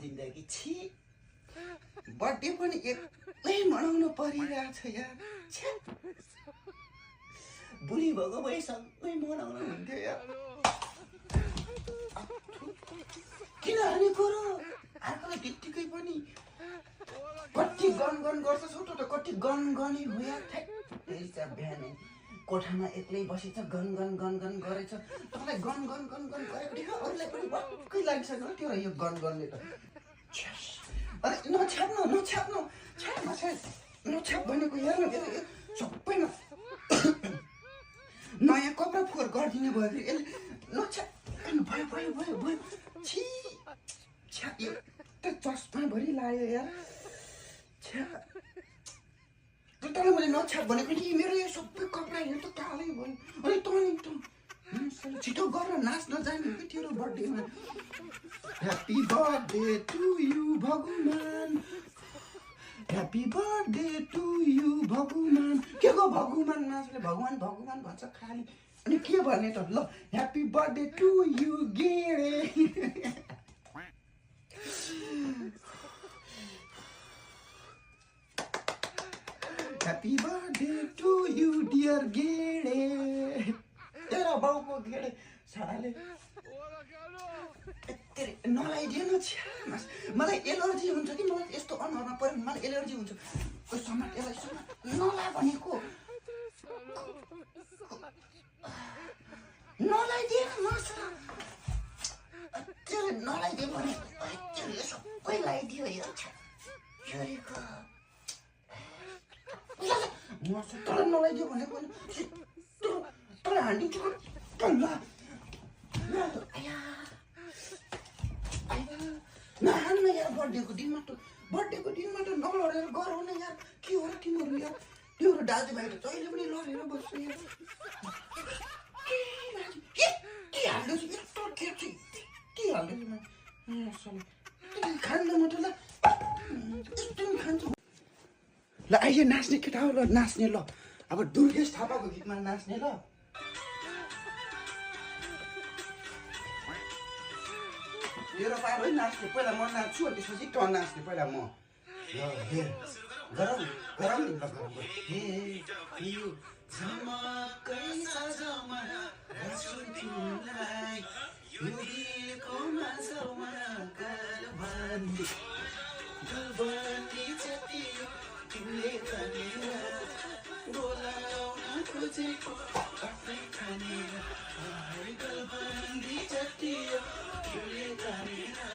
जिन्दगी छि बर्थडे पनि एक्लै मनाउनु परिरहेछ यार बुढी भएको भए सबै मनाउनु हुन्थ्यो यार किन हानेको र आफूलाई त्यत्तिकै पनि कति गन गर्छ छोटो त कति गन गर्ने हो यार बिहानै कोठामा एक्लै बसेछ गन गरेछ तपाईँलाई गन गरेको देख्यो अरूलाई पनि भक्कै लागिसक्यो त्यो यो गनले त अरे नछाप्नु नछाप भनेको हेर्नु सबैमा नयाँ कपडा फोहोर गरिदिने भयो फेरि यसले नछाप भयो छि छ्या यो त चस्माभरि लाग्यो यार छ्या तर मैले नछाप भनेको नि मेरो यो सबै कपडा हेर त कालै भयो अनि त छिटो गरेर नाच्न जाने कि तेरो बर्थडेमा ह्याप्पी बर्थडे टु यु भगवान ह्याप्पी बर्थडे टु यु भगवान के को भगवान मान्छेले भगवान भन्छ खाली अनि के भने त ल happy birthday to you Gede happy birthday to you dear Gede तेरो बाउको गेडे साले नलाइदिएन छ्या मलाई एलर्जी हुन्छ कि मलाई यस्तो अनुहारमा पऱ्यो भने मलाई एलर्जी हुन्छ समाट यसलाई समाट नला भनेको नलाइदिएन नलाइदियो भने सबै लगाइदियो यो छोरीको तर नलाइदियो भनेको तर हान्दिन्छु नहान्न यार बर्थडेको दिनमा त नलडेर गरौ न यार के हो र तिमीहरू यार तिम्रो दाजुभाइ त जहिले पनि लडेर बस्छ यार के हाल्दैछु यस्तो के हाल्दैछु खान्न मात्र ल एकदम खान्छु ल आइज नाच्ने केटा हो ल नाच्ने ल अब दुर्गेश थापाको गीतमा नाच्ने ल मेरो पार है नाच्ने पहिला म नाच्छु अनि त्यसपछि त नाच्ने पहिला म गरौँ नि ल गरौँ झमकै सजमा रसु तिमीलाई यो दिलको माझमा गलबन्दी जति तिमीले भनेर बोलाउन खोजेको आफै खानेर